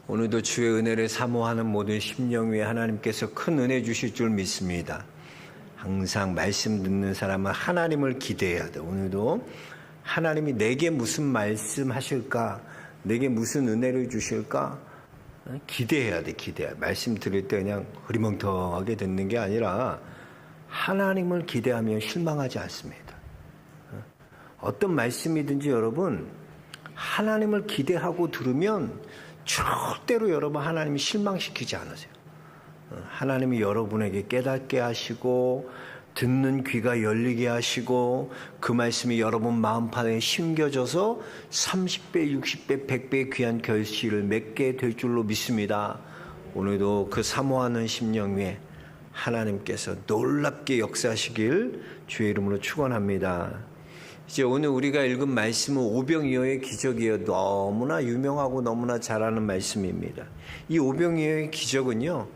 오늘도 주의 은혜를 사모하는 모든 심령 위에 하나님께서 큰 은혜 주실 줄 믿습니다. 항상 말씀 듣는 사람은 하나님을 기대해야 돼. 오늘도 하나님이 내게 무슨 말씀 하실까? 내게 무슨 은혜를 주실까? 기대해야 돼. 기대해야 돼. 말씀 들을 때 그냥 흐리멍텅하게 듣는 게 아니라 하나님을 기대하면 실망하지 않습니다. 어떤 말씀이든지 여러분 하나님을 기대하고 들으면 절대로 여러분 하나님이 실망시키지 않으세요. 하나님이 여러분에게 깨닫게 하시고 듣는 귀가 열리게 하시고 그 말씀이 여러분 마음판에 심겨져서 30배, 60배, 100배의 귀한 결실을 맺게 될 줄로 믿습니다. 오늘도 그 사모하는 심령 위에 하나님께서 놀랍게 역사하시길 주의 이름으로 축원합니다. 이제 오늘 우리가 읽은 말씀은 오병이어의 기적이에요. 너무나 유명하고 너무나 잘 아는 말씀입니다. 이 오병이어의 기적은요,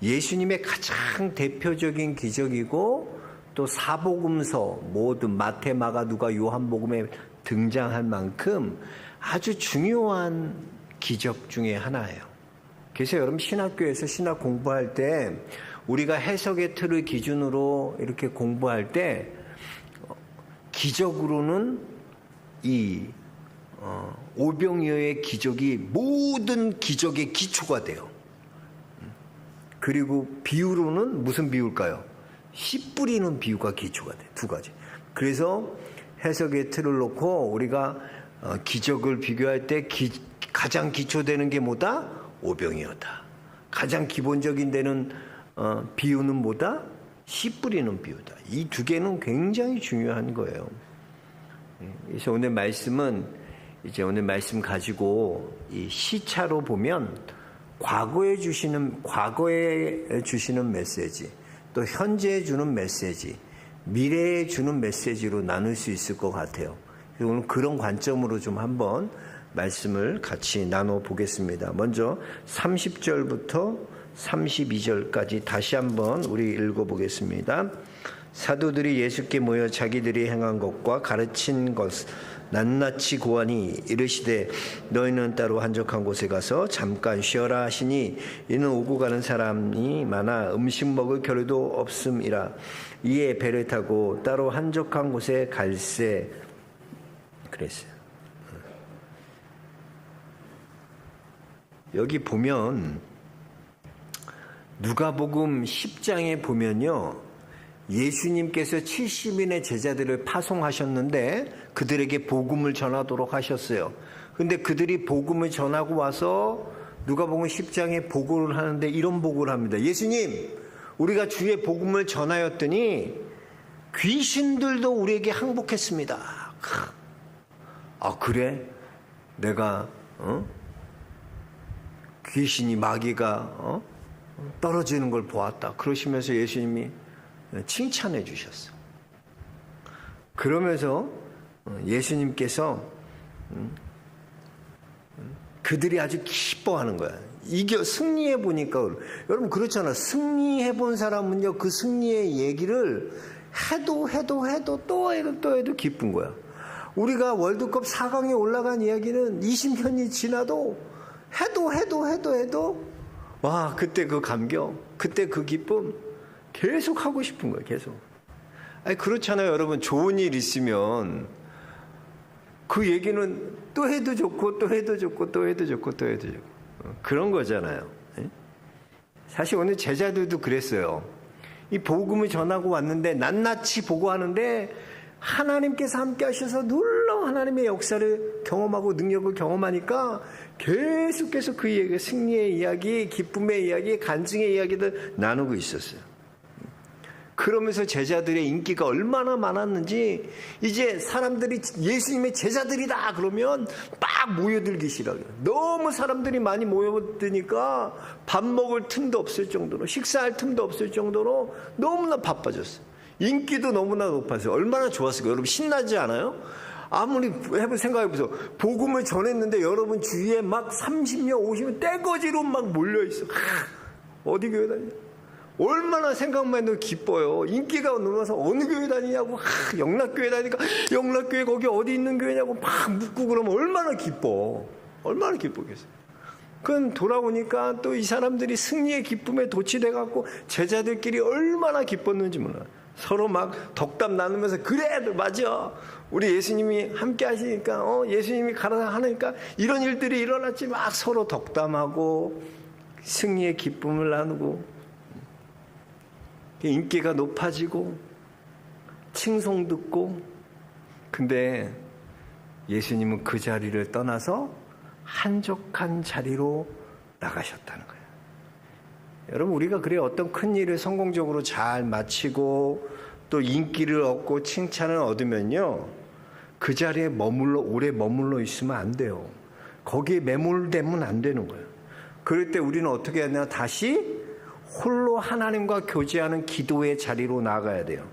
예수님의 가장 대표적인 기적이고 또 사복음서 모든 마태, 마가, 누가, 요한복음에 등장할 만큼 아주 중요한 기적 중에 하나예요. 그래서 여러분 신학교에서 신학 공부할 때 우리가 해석의 틀을 기준으로 이렇게 공부할 때 기적으로는 이 오병이어의 기적이 모든 기적의 기초가 돼요. 그리고 비유로는 무슨 비유일까요? 씨 뿌리는 비유가 기초가 돼요. 두 가지. 그래서 해석의 틀을 놓고 우리가 기적을 비교할 때 가장 기초되는 게 뭐다? 오병이어다. 가장 기본적인 데는 비유는 뭐다? 씨 뿌리는 비유다. 이 두 개는 굉장히 중요한 거예요. 그래서 오늘 말씀은 이제 오늘 말씀 가지고 이 시차로 보면 과거에 주시는 메시지, 또 현재에 주는 메시지, 미래에 주는 메시지로 나눌 수 있을 것 같아요. 오늘 그런 관점으로 좀 한번 말씀을 같이 나눠 보겠습니다. 먼저 30절부터 32절까지 다시 한번 우리 읽어보겠습니다. 사도들이 예수께 모여 자기들이 행한 것과 가르친 것 낱낱이 고하니 이르시되 너희는 따로 한적한 곳에 가서 잠깐 쉬어라 하시니 이는 오고 가는 사람이 많아 음식 먹을 겨를도 없음이라. 이에 배를 타고 따로 한적한 곳에 갈새 그랬어요. 여기 보면 누가복음 10장에 보면요, 예수님께서 70인의 제자들을 파송하셨는데 그들에게 복음을 전하도록 하셨어요. 근데 그들이 복음을 전하고 와서 누가복음 10장에 보고를 하는데 이런 보고를 합니다. 예수님, 우리가 주의 복음을 전하였더니 귀신들도 우리에게 항복했습니다. 아, 그래? 내가 귀신이 마귀가 떨어지는 걸 보았다. 그러시면서 예수님이 칭찬해 주셨어. 그러면서 예수님께서 그들이 아주 기뻐하는 거야. 승리해 보니까 여러분 그렇잖아. 승리해 본 사람은요, 그 승리의 얘기를 해도 또 해도 기쁜 거야. 우리가 월드컵 4강에 올라간 이야기는 20년이 지나도 해도 와, 그때 그 감격, 그때 그 기쁨 계속 하고 싶은 거예요. 계속. 아니 그렇잖아요. 여러분 좋은 일 있으면 그 얘기는 또 해도 좋고 또 해도 좋고 또 해도 좋고 또 해도 좋고 그런 거잖아요. 사실 오늘 제자들도 그랬어요. 이 복음을 전하고 왔는데 낱낱이 보고하는데 하나님께서 함께 하셔서 놀라운 하나님의 역사를 경험하고 능력을 경험하니까 계속해서 그 얘기, 승리의 이야기, 기쁨의 이야기, 간증의 이야기들 나누고 있었어요. 그러면서 제자들의 인기가 얼마나 많았는지 이제 사람들이 예수님의 제자들이다 그러면 막 모여들기 시작해요. 너무 사람들이 많이 모여드니까 밥 먹을 틈도 없을 정도로, 식사할 틈도 없을 정도로 너무나 바빠졌어요. 인기도 너무나 높았어요. 얼마나 좋았을까요? 여러분 신나지 않아요? 아무리 생각해보세요. 복음을 전했는데 여러분 주위에 막 30명, 50명 떼거지로 막 몰려있어. 어디 교회 다니냐? 얼마나 생각만 해도 기뻐요. 인기가 넘어서 어느 교회 다니냐고, 영락교회 다니까 영락교회 거기 어디 있는 교회냐고 막 묻고 그러면 얼마나 기뻐. 얼마나 기쁘겠어요. 그건 돌아오니까 또 이 사람들이 승리의 기쁨에 도취돼 갖고 제자들끼리 얼마나 기뻤는지 몰라요. 서로 막 덕담 나누면서 그래 맞아, 우리 예수님이 함께 하시니까 예수님이 가라 하니까 이런 일들이 일어났지. 막 서로 덕담하고 승리의 기쁨을 나누고 인기가 높아지고 칭송 듣고. 근데 예수님은 그 자리를 떠나서 한적한 자리로 나가셨다는 거예요. 여러분, 우리가 그래 어떤 큰 일을 성공적으로 잘 마치고 또 인기를 얻고 칭찬을 얻으면요, 그 자리에 오래 머물러 있으면 안 돼요. 거기에 매몰되면 안 되는 거예요. 그럴 때 우리는 어떻게 해야 되나? 다시 홀로 하나님과 교제하는 기도의 자리로 나가야 돼요.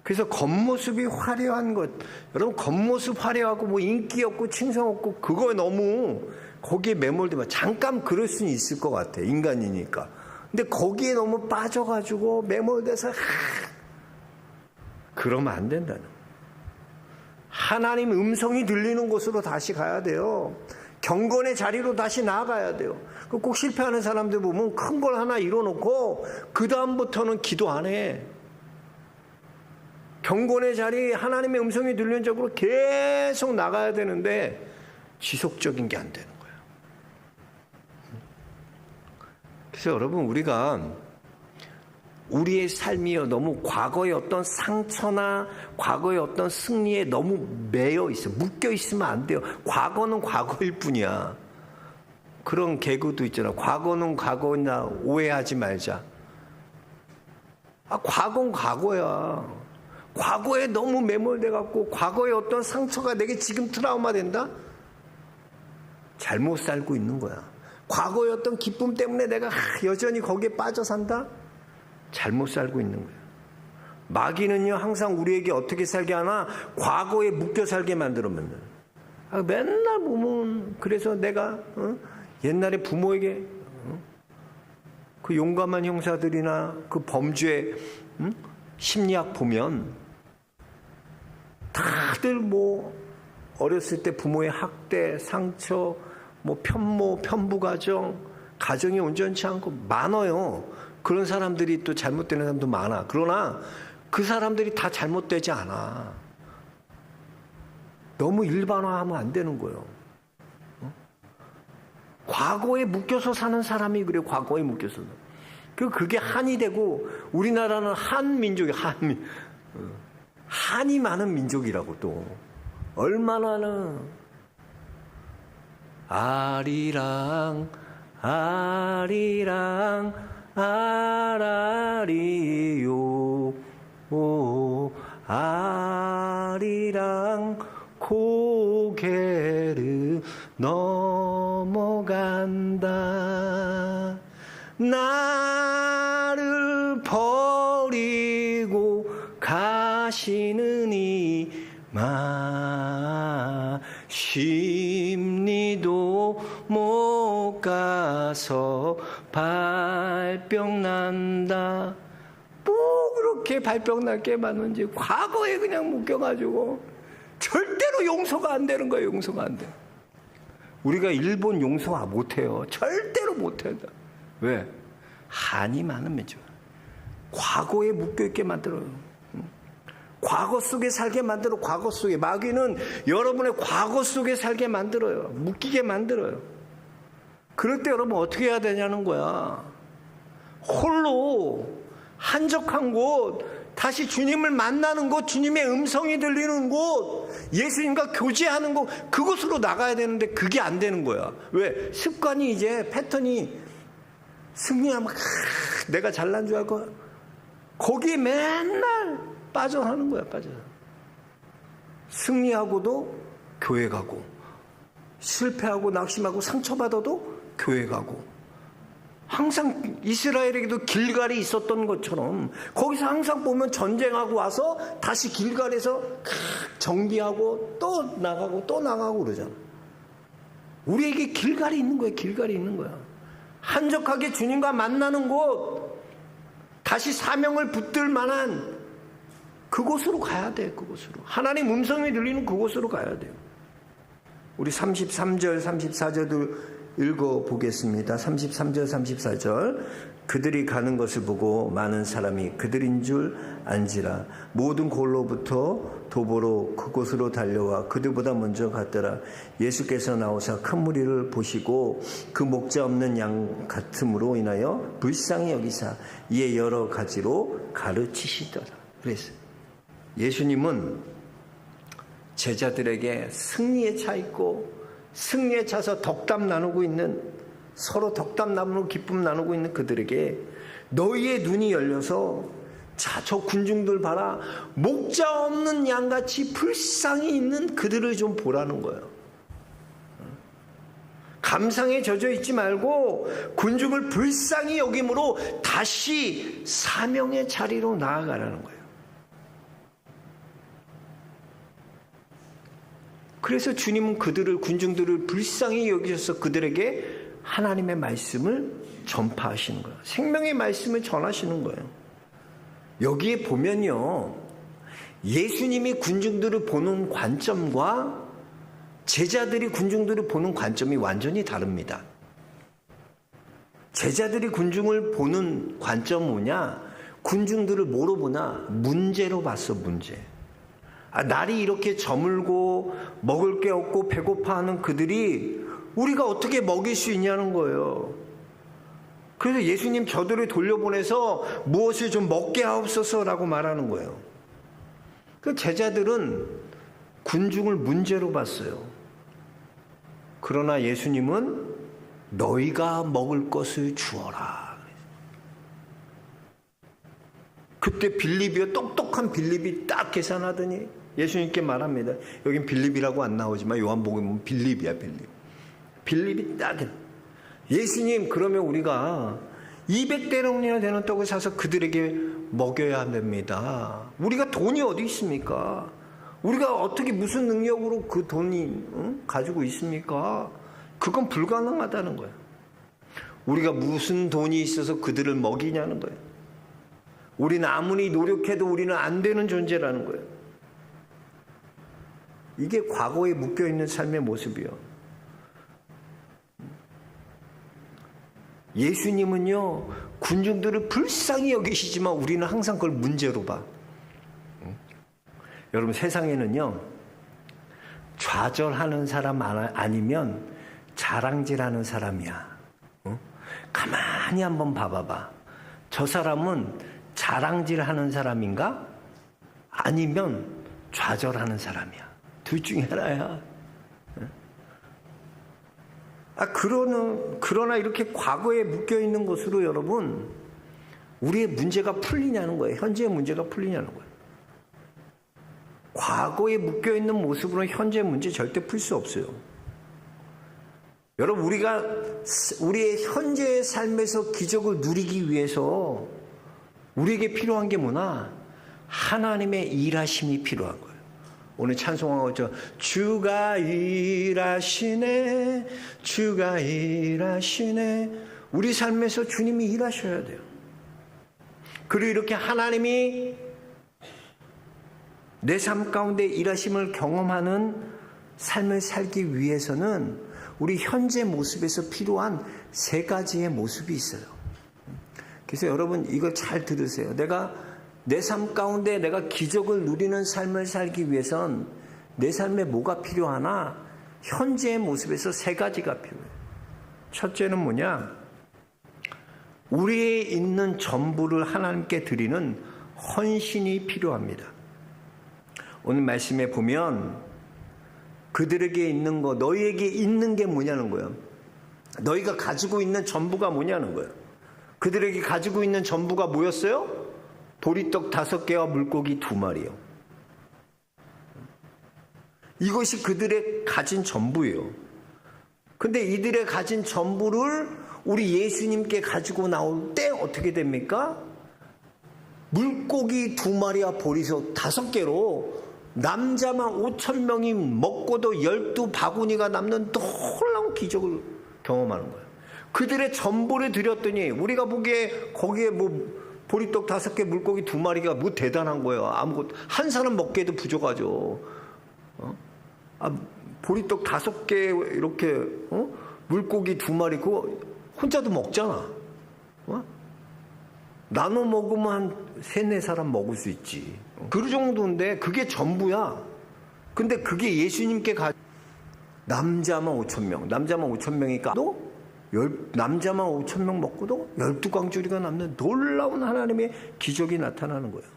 그래서 겉모습이 화려한 것, 여러분 겉모습 화려하고 뭐 인기 없고 칭송 없고 그거에 너무 거기에 매몰되면 잠깐 그럴 수는 있을 것 같아요. 인간이니까. 근데 거기에 너무 빠져가지고 매몰돼서 그러면 안 된다는 거예요. 하나님 음성이 들리는 곳으로 다시 가야 돼요. 경건의 자리로 다시 나아가야 돼요. 꼭 실패하는 사람들 보면 큰 걸 하나 이뤄놓고 그 다음부터는 기도 안 해. 경건의 자리, 하나님의 음성이 들리는 쪽으로 계속 나가야 되는데 지속적인 게 안 되는 거예요. 그래서 여러분, 우리가 우리의 삶이요, 너무 과거의 어떤 상처나 과거의 어떤 승리에 너무 매여 있어, 묶여 있으면 안 돼요. 과거는 과거일 뿐이야. 그런 개그도 있잖아. 과거는 과거나 오해하지 말자. 과거는 과거야. 과거에 너무 매몰돼 갖고 과거의 어떤 상처가 내게 지금 트라우마 된다? 잘못 살고 있는 거야. 과거의 어떤 기쁨 때문에 내가 여전히 거기에 빠져 산다? 잘못 살고 있는 거예요. 마귀는요, 항상 우리에게 어떻게 살게 하나? 과거에 묶여 살게 만들어. 맨날 보면, 그래서 내가 옛날에 부모에게 그 용감한 형사들이나 그 범죄 심리학 보면 다들 뭐 어렸을 때 부모의 학대, 상처, 뭐 편모, 편부가정, 가정이 온전치 않고 많아요. 그런 사람들이 또 잘못되는 사람도 많아. 그러나 그 사람들이 다 잘못되지 않아. 너무 일반화하면 안 되는 거예요. 과거에 묶여서 사는 사람이 그래요. 과거에 묶여서. 그게 한이 되고, 우리나라는 한민족이 한이 많은 민족이라고. 또 얼마나 아리랑 아리랑 아라리요 아리랑 고개를 넘어간다. 나를 버리고 가시느니 심리도 못 가서 발병난다. 뭐 그렇게 발병날 게 많은지 과거에 그냥 묶여가지고 절대로 용서가 안 되는 거예요. 용서가 안 돼. 우리가 일본 용서 못해요. 절대로 못해요. 왜? 한이 많은 민족. 과거에 묶여있게 만들어요. 과거 속에 살게 만들어. 과거 속에. 마귀는 여러분의 과거 속에 살게 만들어요. 묶이게 만들어요. 그럴 때 여러분 어떻게 해야 되냐는 거야. 홀로 한적한 곳, 다시 주님을 만나는 곳, 주님의 음성이 들리는 곳, 예수님과 교제하는 곳, 그곳으로 나가야 되는데 그게 안 되는 거야. 왜? 습관이 이제 패턴이 승리하면 내가 잘난 줄 알고 거기에 맨날 빠져하는 거야. 빠져. 승리하고도 교회 가고, 실패하고 낙심하고 상처받아도 교회 가고. 항상 이스라엘에게도 길갈이 있었던 것처럼 거기서 항상 보면 전쟁하고 와서 다시 길갈에서 정비하고 또 나가고 또 나가고 그러잖아. 우리에게 길갈이 있는 거야. 길갈이 있는 거야. 한적하게 주님과 만나는 곳, 다시 사명을 붙들 만한 그곳으로 가야 돼. 그곳으로. 하나님 음성이 들리는 그곳으로 가야 돼요. 우리 33절 34절도 읽어보겠습니다. 33절 34절. 그들이 가는 것을 보고 많은 사람이 그들인 줄 안지라. 모든 골로부터 도보로 그곳으로 달려와 그들보다 먼저 갔더라. 예수께서 나오사 큰 무리를 보시고 그 목자 없는 양 같음으로 인하여 불쌍히 여기사 이에 여러 가지로 가르치시더라. 그래서 예수님은 제자들에게 승리에 차 있고 승리에 차서 덕담 나누고 있는, 서로 덕담 나누고 기쁨 나누고 있는 그들에게 너희의 눈이 열려서 자, 저 군중들 봐라, 목자 없는 양같이 불쌍히 있는 그들을 좀 보라는 거예요. 감상에 젖어 있지 말고 군중을 불쌍히 여김으로 다시 사명의 자리로 나아가라는 거예요. 그래서 주님은 그들을, 군중들을 불쌍히 여기셔서 그들에게 하나님의 말씀을 전파하시는 거예요. 생명의 말씀을 전하시는 거예요. 여기에 보면요, 예수님이 군중들을 보는 관점과 제자들이 군중들을 보는 관점이 완전히 다릅니다. 제자들이 군중을 보는 관점은 뭐냐? 군중들을 뭐로 보나? 문제로 봤어, 문제. 날이 이렇게 저물고 먹을 게 없고 배고파하는 그들이 우리가 어떻게 먹일 수 있냐는 거예요. 그래서 예수님 저들을 돌려보내서 무엇을 좀 먹게 하옵소서라고 말하는 거예요. 그 제자들은 군중을 문제로 봤어요. 그러나 예수님은 너희가 먹을 것을 주어라. 그때 빌립이요, 똑똑한 빌립이 딱 계산하더니 예수님께 말합니다. 여긴 빌립이라고 안 나오지만 요한복음은 빌립이야, 빌립. 빌립이 딱, 예수님, 그러면 우리가 200대롱이나 되는 떡을 사서 그들에게 먹여야 됩니다. 우리가 돈이 어디 있습니까? 우리가 어떻게 무슨 능력으로 그 돈이 가지고 있습니까? 그건 불가능하다는 거예요. 우리가 무슨 돈이 있어서 그들을 먹이냐는 거예요. 우리는 아무리 노력해도 우리는 안 되는 존재라는 거예요. 이게 과거에 묶여있는 삶의 모습이요. 예수님은요, 군중들을 불쌍히 여기시지만 우리는 항상 그걸 문제로 봐. 여러분, 세상에는요, 좌절하는 사람 아니면 자랑질하는 사람이야. 가만히 한번 봐봐봐. 저 사람은 자랑질하는 사람인가? 아니면 좌절하는 사람이야. 둘 중에 하나야. 그러나 이렇게 과거에 묶여있는 것으로 여러분, 우리의 문제가 풀리냐는 거예요. 현재의 문제가 풀리냐는 거예요. 과거에 묶여있는 모습으로는 현재의 문제 절대 풀 수 없어요. 여러분, 우리가 우리의 현재의 삶에서 기적을 누리기 위해서 우리에게 필요한 게 뭐나? 하나님의 일하심이 필요한 거예요. 오늘 찬송하고 주가 일하시네, 주가 일하시네. 우리 삶에서 주님이 일하셔야 돼요. 그리고 이렇게 하나님이 내 삶 가운데 일하심을 경험하는 삶을 살기 위해서는 우리 현재 모습에서 필요한 세 가지의 모습이 있어요. 그래서 여러분, 이걸 잘 들으세요. 내 삶 가운데 내가 기적을 누리는 삶을 살기 위해선 내 삶에 뭐가 필요하나? 현재의 모습에서 세 가지가 필요해요. 첫째는 뭐냐? 우리에 있는 전부를 하나님께 드리는 헌신이 필요합니다. 오늘 말씀에 보면 그들에게 있는 거, 너희에게 있는 게 뭐냐는 거예요. 너희가 가지고 있는 전부가 뭐냐는 거예요. 그들에게 가지고 있는 전부가 뭐였어요? 보리떡 5개와 물고기 2마리요. 이것이 그들의 가진 전부예요. 근데 이들의 가진 전부를 우리 예수님께 가지고 나올 때 어떻게 됩니까? 물고기 2마리와 보리떡 5개로 남자만 5,000명이 먹고도 12바구니가 남는 놀라운 기적을 경험하는 거예요. 그들의 전부를 드렸더니 우리가 보기에 거기에 보리떡 5개, 물고기 2마리가 뭐 대단한 거예요. 아무것도 한 사람 먹기에도 부족하죠. 보리떡 5개 이렇게 물고기 2마리 그거 혼자도 먹잖아. 어? 나눠 먹으면 한 3-4사람 먹을 수 있지. 그 정도인데 그게 전부야. 근데 그게 예수님께 남자만 5,000명. 남자만 5,000명이니까 남자만 5,000명 먹고도 12광주리가 남는 놀라운 하나님의 기적이 나타나는 거예요.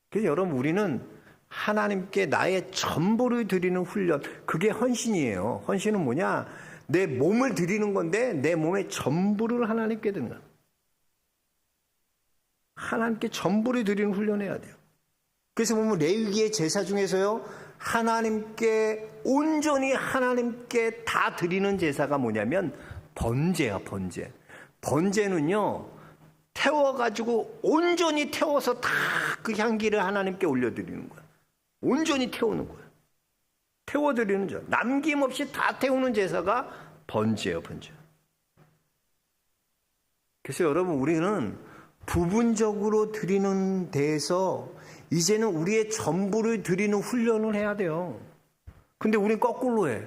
그래서 여러분, 우리는 하나님께 나의 전부를 드리는 훈련, 그게 헌신이에요. 헌신은 뭐냐? 내 몸을 드리는 건데 내 몸의 전부를 하나님께 드리는 거야. 하나님께 전부를 드리는 훈련해야 돼요. 그래서 보면 레위기의 제사 중에서요, 하나님께 온전히 하나님께 다 드리는 제사가 뭐냐면 번제야, 번제. 번제는요, 태워가지고 온전히 태워서 다 그 향기를 하나님께 올려드리는 거야. 온전히 태우는 거야. 태워드리는 제사. 남김없이 다 태우는 제사가 번제예요, 번제. 그래서 여러분, 우리는 부분적으로 드리는 데에서 이제는 우리의 전부를 드리는 훈련을 해야 돼요. 근데 우린 거꾸로 해.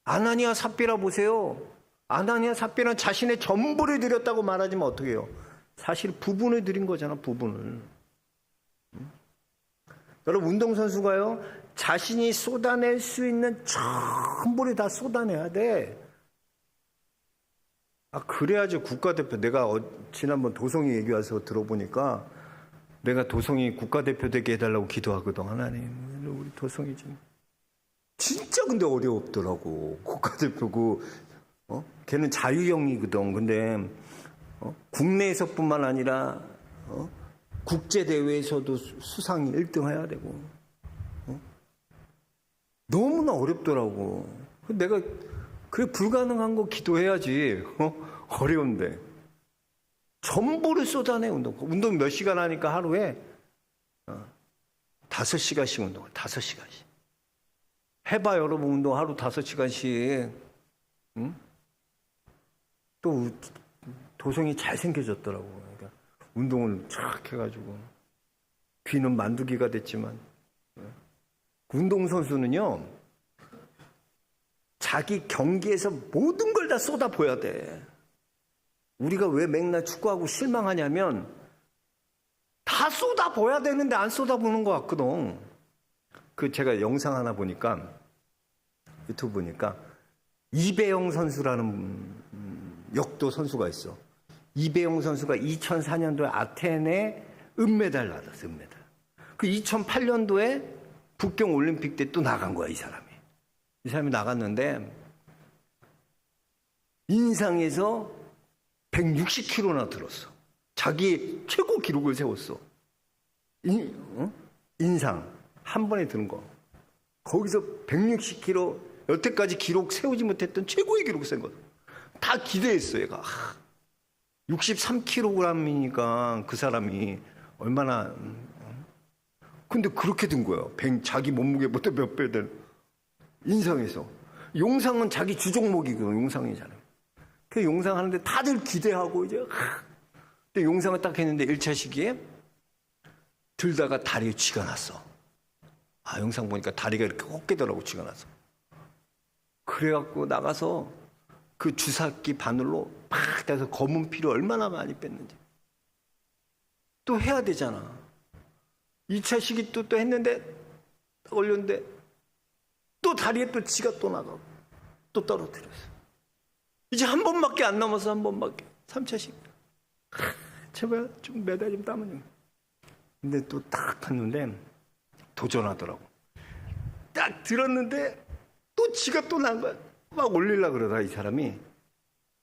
아나니아 삽비라 보세요. 아나니아 삽비는 자신의 전부를 드렸다고 말하지만 어떻게 해요? 사실 부분을 드린 거잖아, 부분을. 여러분, 운동선수가요, 자신이 쏟아낼 수 있는 전부를 다 쏟아내야 돼. 그래야지 국가대표. 내가 지난번 도성이 얘기 와서 들어보니까 내가 도성이 국가대표 되게 해달라고 기도하거든. 하나님, 우리 도성이 좀 진짜 근데 어렵더라고. 국가대표 걔는 자유형이거든. 근데 국내에서뿐만 아니라 국제대회에서도 수상 1등 해야 되고 너무나 어렵더라고. 내가 그래, 불가능한 거 기도해야지. 어려운데. 전부를 쏟아내, 운동. 운동 몇 시간 하니까 하루에 5시간씩 운동을, 5시간씩. 해봐, 여러분, 운동 하루 5시간씩. 응? 또 도성이 잘생겨졌더라고. 그러니까 운동을 쫙 해가지고. 귀는 만두기가 됐지만. 운동선수는요, 자기 경기에서 모든 걸 다 쏟아부어야 돼. 우리가 왜 맨날 축구하고 실망하냐면 다 쏟아부어야 되는데 안 쏟아부는 것 같거든. 제가 영상 하나 보니까, 유튜브 보니까 이배영 선수라는 역도 선수가 있어. 이배영 선수가 2004년도에 아테네 은메달 받았어, 은메달. 그 2008년도에 북경 올림픽 때 또 나간 거야, 이 사람이. 이 사람이 나갔는데 인상에서 160kg나 들었어. 자기 최고 기록을 세웠어. 인상 한 번에 드는 거. 거기서 160kg, 여태까지 기록 세우지 못했던 최고의 기록을 세운 거야. 다 기대했어, 얘가. 63kg이니까 그 사람이 얼마나. 근데 그렇게 든 거야. 자기 몸무게보다 몇 배 된. 인상에서. 용상은 자기 주종목이거든, 용상이잖아요. 그 용상 하는데 다들 기대하고 이제. 근데 용상을 딱 했는데 1차 시기에 들다가 다리에 쥐가 났어. 영상 보니까 다리가 이렇게 꺾이더라고, 쥐가 나서. 그래갖고 나가서 그 주사기 바늘로 팍 대서 검은 피를 얼마나 많이 뺐는지. 또 해야 되잖아. 2차 시기 또 했는데, 딱 올렸는데, 또 다리에 또 쥐가 또 나가고, 또 떨어뜨렸어. 이제 한 번밖에 안 남았어, 한 번밖에. 3차 시기. 제발 좀 메달 좀 따면. 근데 또 딱 했는데, 도전하더라고. 딱 들었는데, 또 쥐가 또 난 거야. 막 올리려고 그러다, 이 사람이.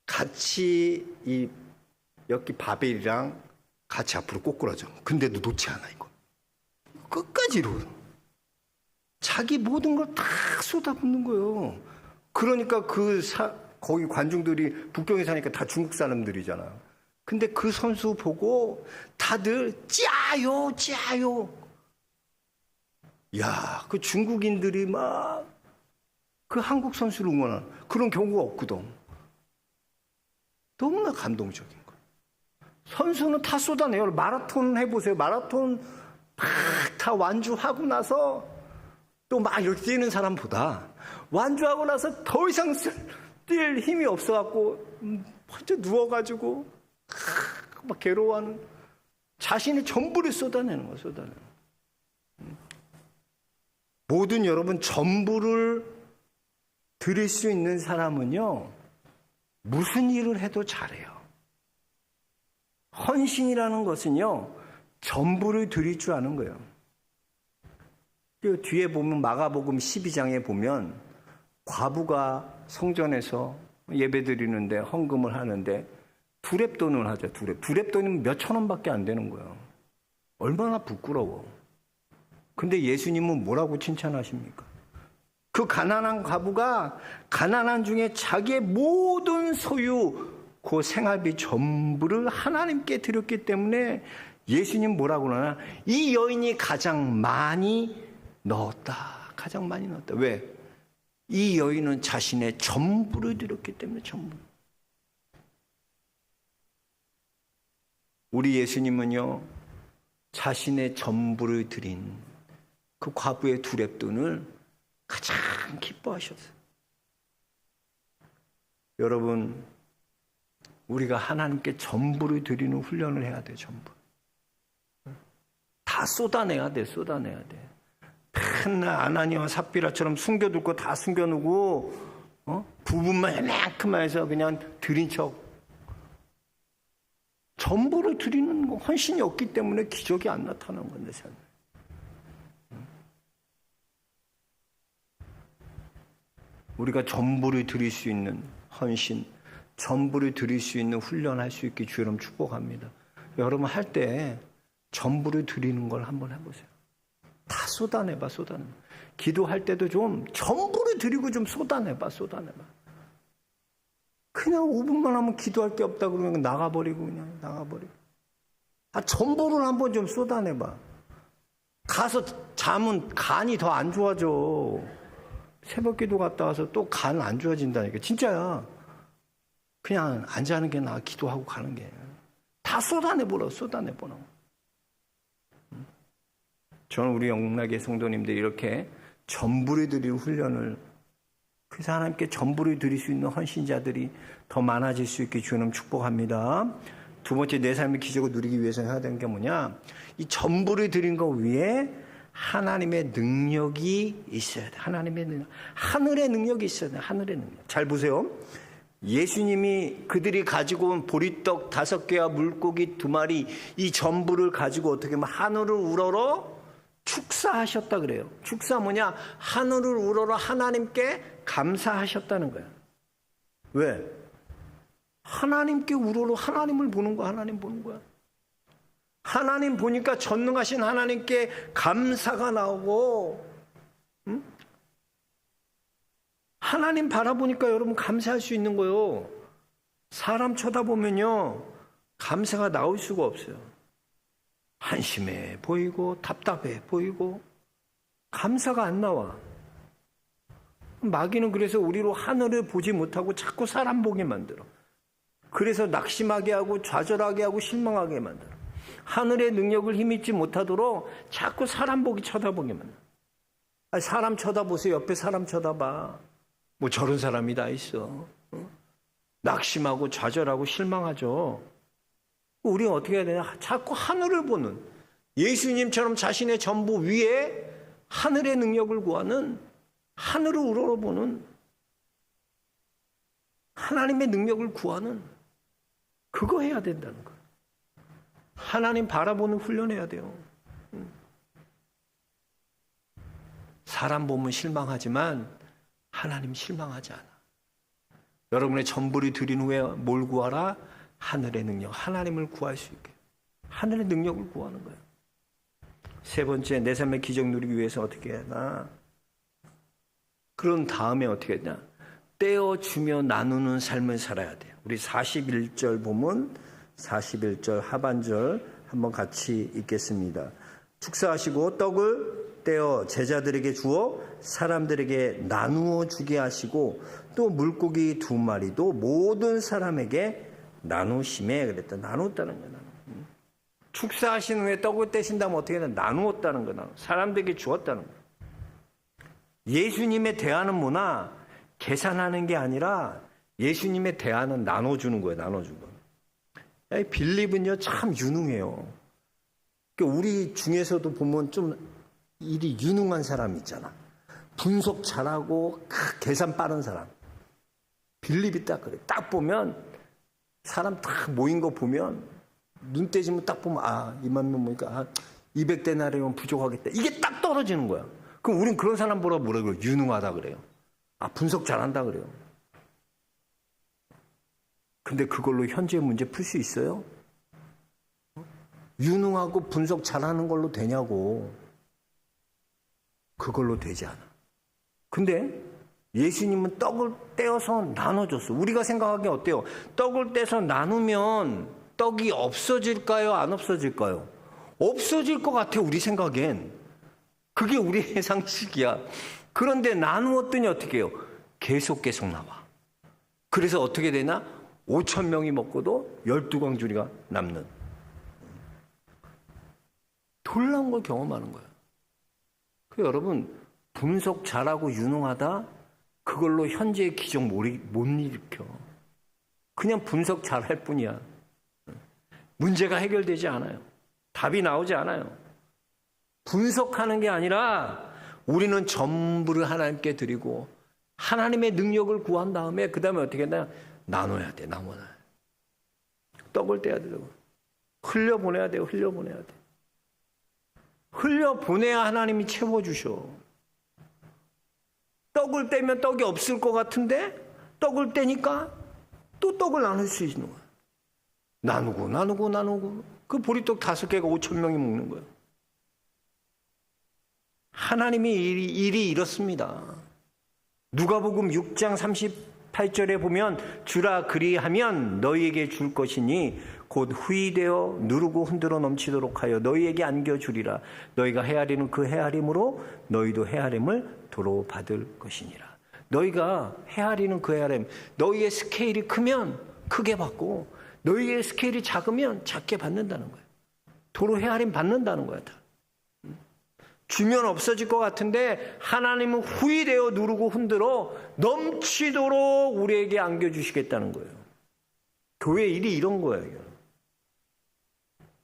같이 여기 바벨이랑 같이 앞으로 꼬꾸라져. 근데도 놓지 않아, 이거. 끝까지로. 자기 모든 걸 다 쏟아붓는 거예요. 그러니까 거기 관중들이 북경에 사니까 다 중국 사람들이잖아. 근데 그 선수 보고 다들 짜요, 짜요. 야, 그 중국인들이 막 그 한국 선수를 응원하는 그런 경우가 없거든. 너무나 감동적인 거야. 선수는 다 쏟아내요. 마라톤 해보세요. 마라톤 다 완주하고 나서 또 막 이렇게 뛰는 사람보다 완주하고 나서 더 이상 뛸 힘이 없어갖고 먼저 누워가지고 막 괴로워하는, 자신의 전부를 쏟아내는 거예요. 쏟아내는 거예요. 모든 여러분, 전부를 드릴 수 있는 사람은요, 무슨 일을 해도 잘해요. 헌신이라는 것은요, 전부를 드릴 줄 아는 거예요. 그 뒤에 보면 마가복음 12장에 보면 과부가 성전에서 예배 드리는데 헌금을 하는데 두렙돈을 하죠. 두렙돈이면 몇천 원밖에 안 되는 거예요. 얼마나 부끄러워. 근데 예수님은 뭐라고 칭찬하십니까? 그 가난한 과부가 가난한 중에 자기의 모든 소유, 그 생활비 전부를 하나님께 드렸기 때문에 예수님 뭐라고 그러나? 이 여인이 가장 많이 넣었다. 가장 많이 넣었다. 왜? 이 여인은 자신의 전부를 드렸기 때문에. 전부. 우리 예수님은요, 자신의 전부를 드린 그 과부의 두렙돈을 가장 기뻐하셨어요. 여러분, 우리가 하나님께 전부를 드리는 훈련을 해야 돼요. 전부. 다 쏟아내야 돼. 쏟아내야 돼. 맨날 아나니아와 삽비라처럼 숨겨둘 거 다 숨겨놓고 부분만 이만큼만 해서 그냥 드린 척. 전부를 드리는 거, 헌신이 없기 때문에 기적이 안 나타나는 건데. 우리가 전부를 드릴 수 있는 헌신, 전부를 드릴 수 있는 훈련할 수 있게 주여 여러분 축복합니다. 여러분 할 때 전부를 드리는 걸 한번 해보세요. 다 쏟아내봐, 쏟아내봐. 기도할 때도 좀 전부를 드리고 좀 쏟아내봐, 쏟아내봐. 그냥 5분만 하면 기도할 게 없다 그러면 나가버리고, 그냥 나가버리고. 전부를 한번 좀 쏟아내봐. 가서 자면 간이 더 안 좋아져. 새벽 기도 갔다 와서 또 간 안 좋아진다니까. 진짜야. 그냥 앉아있는 게 나아. 기도하고 가는 게. 다 쏟아내보라고, 쏟아내보라고. 저는 우리 영락의 성도님들이 이렇게 전부를 드리는 훈련을, 그래서 하나님께 전부를 드릴 수 있는 헌신자들이 더 많아질 수 있게 주님 축복합니다. 두 번째, 내 삶의 기적을 누리기 위해서 해야 되는 게 뭐냐? 이 전부를 드린 것 위에 하나님의 능력이 있어야 돼. 하나님의 능력. 하늘의 능력이 있어야 돼. 하늘의 능력. 잘 보세요. 예수님이 그들이 가지고 온 보리떡 5개와 물고기 2마리, 이 전부를 가지고 어떻게 하면 하늘을 우러러 축사하셨다 그래요. 축사 뭐냐? 하늘을 우러러 하나님께 감사하셨다는 거예요. 왜? 하나님께 우러러 하나님을 보는 거야. 하나님 보는 거야. 하나님 보니까 전능하신 하나님께 감사가 나오고, 응? 하나님 바라보니까 여러분 감사할 수 있는 거예요. 사람 쳐다보면요, 감사가 나올 수가 없어요. 한심해 보이고 답답해 보이고 감사가 안 나와. 마귀는 그래서 우리로 하늘을 보지 못하고 자꾸 사람 보게 만들어. 그래서 낙심하게 하고 좌절하게 하고 실망하게 만들어. 하늘의 능력을 힘입지 못하도록 자꾸 사람 보기 쳐다보게 만들어. 사람 쳐다보세요. 옆에 사람 쳐다봐. 뭐 저런 사람이 다 있어. 낙심하고 좌절하고 실망하죠. 우리가 어떻게 해야 되냐? 자꾸 하늘을 보는, 예수님처럼 자신의 전부 위에 하늘의 능력을 구하는, 하늘을 우러러보는, 하나님의 능력을 구하는, 그거 해야 된다는 거예요. 하나님 바라보는 훈련해야 돼요. 사람 보면 실망하지만 하나님 실망하지 않아. 여러분의 전부를 드린 후에 뭘 구하라? 하늘의 능력, 하나님을 구할 수 있게. 하늘의 능력을 구하는 거예요. 세 번째, 내 삶의 기적 누리기 위해서 어떻게 해야 하나? 그런 다음에 어떻게 했냐? 떼어주며 나누는 삶을 살아야 돼요. 우리 41절 보면 41절 하반절 한번 같이 읽겠습니다. 축사하시고 떡을 떼어 제자들에게 주어 사람들에게 나누어 주게 하시고 또 물고기 2마리도 모든 사람에게 나누심에 그랬다. 나눴다는 거야. 축사하신 후에 떡을 떼신 다면 어떻게 해야 돼? 나누었다는 거야. 사람들에게 주었다는 거야. 예수님의 대하는 문화 계산하는 게 아니라 예수님의 대하는 나눠주는 거예요. 나눠주는 거. 빌립은요 참 유능해요. 우리 중에서도 보면 좀 일이 유능한 사람 있잖아. 분석 잘하고 계산 빠른 사람. 빌립이 딱 그래. 딱 보면 사람 딱 모인 거 보면 눈 떼지면 딱 보면 이만 명 모니까 200데나리온 부족하겠다. 이게 딱 떨어지는 거야. 그럼 우린 그런 사람 보라 뭐라 그래요? 유능하다 그래요. 분석 잘한다 그래요. 근데 그걸로 현재 문제 풀 수 있어요? 유능하고 분석 잘하는 걸로 되냐고. 그걸로 되지 않아. 근데 예수님은 떡을 떼어서 나눠줬어. 우리가 생각하기에 어때요? 떡을 떼서 나누면 떡이 없어질까요? 안 없어질까요? 없어질 것 같아, 우리 생각엔. 그게 우리의 상식이야. 그런데 나누었더니 어떻게 해요? 계속 나와. 그래서 어떻게 되나? 5,000명이 먹고도 12광주리가 남는. 놀라운 걸 경험하는 거예요. 여러분, 분석 잘하고 유능하다? 그걸로 현재의 기적 못 일으켜. 그냥 분석 잘할 뿐이야. 문제가 해결되지 않아요. 답이 나오지 않아요. 분석하는 게 아니라 우리는 전부를 하나님께 드리고 하나님의 능력을 구한 다음에 그 다음에 어떻게 했나? 나눠야 돼. 떡을 떼야 되고 흘려보내야 돼요. 흘려보내야 돼. 흘려보내야 하나님이 채워주셔. 떡을 떼면 떡이 없을 것 같은데 떡을 떼니까 또 떡을 나눌 수 있는 거야. 나누고 그 보리떡 5개가 5,000명이 먹는 거예요. 하나님의 일이 이렇습니다. 누가복음 6장 38절에 보면 주라 그리하면 너희에게 줄 것이니 곧 후이되어 누르고 흔들어 넘치도록 하여 너희에게 안겨주리라. 너희가 헤아리는 그 헤아림으로 너희도 헤아림을 도로 받을 것이니라. 너희가 헤아리는 그 헤아림, 너희의 스케일이 크면 크게 받고 너희의 스케일이 작으면 작게 받는다는 거예요. 도로 헤아림 받는다는 거야. 다. 주면 없어질 것 같은데 하나님은 후이되어 누르고 흔들어 넘치도록 우리에게 안겨주시겠다는 거예요. 교회 일이 이런 거예요.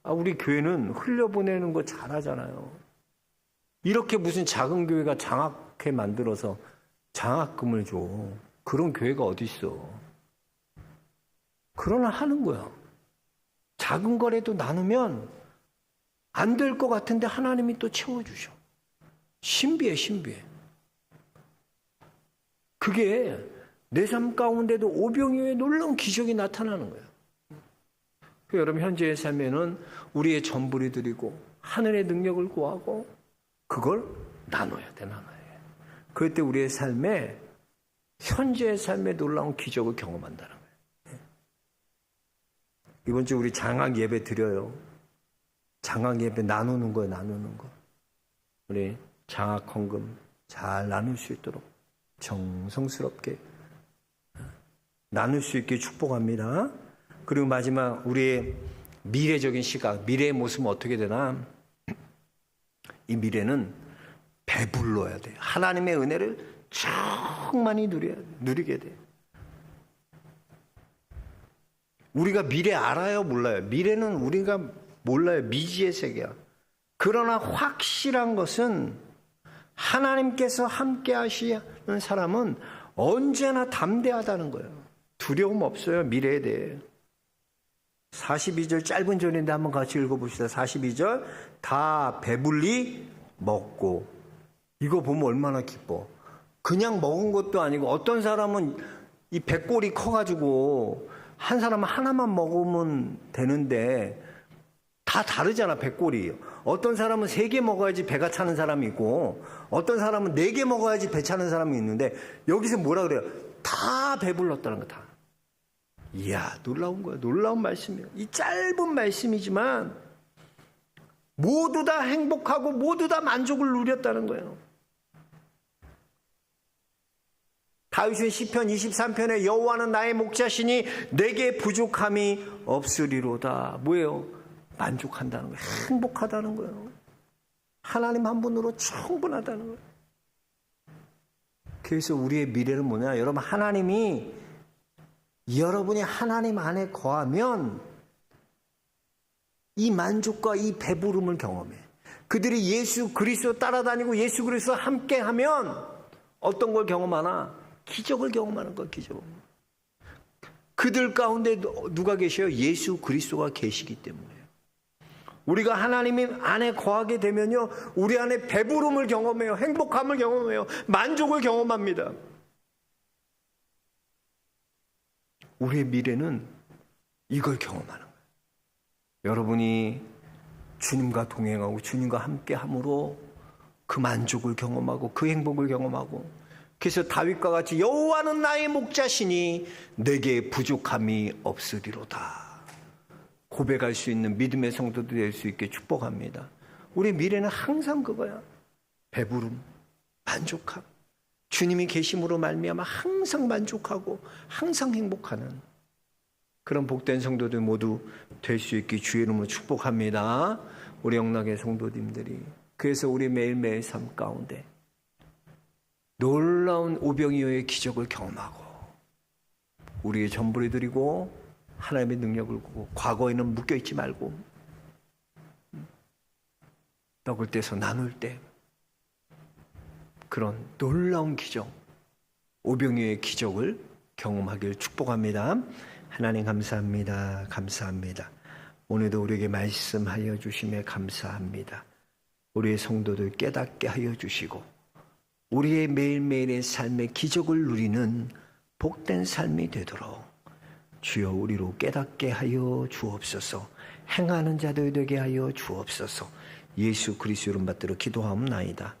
우리 교회는 흘려보내는 거 잘하잖아요. 이렇게 무슨 작은 교회가 장학회 만들어서 장학금을 줘. 그런 교회가 어디 있어. 그러나 하는 거야. 작은 거라도 나누면 안 될 것 같은데 하나님이 또 채워주셔. 신비해. 그게 내 삶 가운데도 오병이어의 놀라운 기적이 나타나는 거예요. 여러분 현재의 삶에는 우리의 전부를 드리고 하늘의 능력을 구하고 그걸 나눠야 돼. 그럴 때 우리의 삶에 현재의 삶에 놀라운 기적을 경험한다는 거예요. 이번 주 우리 장학 예배 드려요. 장학 예배 나누는 거예요. 우리 장학 헌금 잘 나눌 수 있도록 정성스럽게 나눌 수 있게 축복합니다. 그리고 마지막 우리의 미래적인 시각, 미래의 모습은 어떻게 되나? 이 미래는 배불러야 돼요. 하나님의 은혜를 충만히 누리게 돼요. 우리가 미래 알아요? 몰라요? 미래는 우리가 몰라요. 미지의 세계야. 그러나 확실한 것은 하나님께서 함께 하시는 사람은 언제나 담대하다는 거예요. 두려움 없어요. 미래에 대해. 42절 짧은 절인데 한번 같이 읽어봅시다. 42절 다 배불리 먹고. 이거 보면 얼마나 기뻐. 그냥 먹은 것도 아니고 어떤 사람은 이 배꼴이 커가지고 한 사람은 하나만 먹으면 되는데 다 다르잖아. 배꼴이. 어떤 사람은 3개 먹어야지 배가 차는 사람이 있고 어떤 사람은 4개 먹어야지 배 차는 사람이 있는데 여기서 뭐라 그래요? 다 배불렀다는 거 다. 이야, 놀라운 거야. 놀라운 말씀이에요. 이 짧은 말씀이지만 모두 다 행복하고 모두 다 만족을 누렸다는 거예요. 다윗은 시편 23편에 여호와는 나의 목자시니 내게 부족함이 없으리로다. 뭐예요? 만족한다는 거예요. 행복하다는 거예요. 하나님 한 분으로 충분하다는 거예요. 그래서 우리의 미래는 뭐냐? 여러분, 여러분이 하나님 안에 거하면 이 만족과 이 배부름을 경험해. 그들이 예수 그리스도 따라다니고 예수 그리스도 함께하면 어떤 걸 경험하나? 기적을 경험하는 거야, 기적. 그들 가운데 누가 계셔요? 예수 그리스도가 계시기 때문에. 우리가 하나님 안에 거하게 되면요, 우리 안에 배부름을 경험해요. 행복함을 경험해요. 만족을 경험합니다. 우리의 미래는 이걸 경험하는 거예요. 여러분이 주님과 동행하고 주님과 함께함으로 그 만족을 경험하고 그 행복을 경험하고, 그래서 다윗과 같이 여호와는 나의 목자시니 내게 부족함이 없으리로다 고백할 수 있는 믿음의 성도들이 될 수 있게 축복합니다. 우리의 미래는 항상 그거야. 배부름, 만족함. 주님이 계심으로 말미암아 항상 만족하고 항상 행복하는 그런 복된 성도들 모두 될 수 있게 주의 이름으로 축복합니다. 우리 영락의 성도님들이. 그래서 우리 매일매일 삶 가운데 놀라운 오병이어의 기적을 경험하고 우리의 전부를 드리고 하나님의 능력을 보고 과거에는 묶여있지 말고 떡을 떼서 나눌 때 그런 놀라운 기적, 오병이어의 기적을 경험하길 축복합니다. 하나님 감사합니다. 감사합니다. 오늘도 우리에게 말씀하여 주심에 감사합니다. 우리의 성도들 깨닫게 하여 주시고 우리의 매일매일의 삶의 기적을 누리는 복된 삶이 되도록 주여 우리로 깨닫게 하여 주옵소서. 행하는 자들 되게 하여 주옵소서. 예수 그리스도 이름 받들어 기도하옵나이다.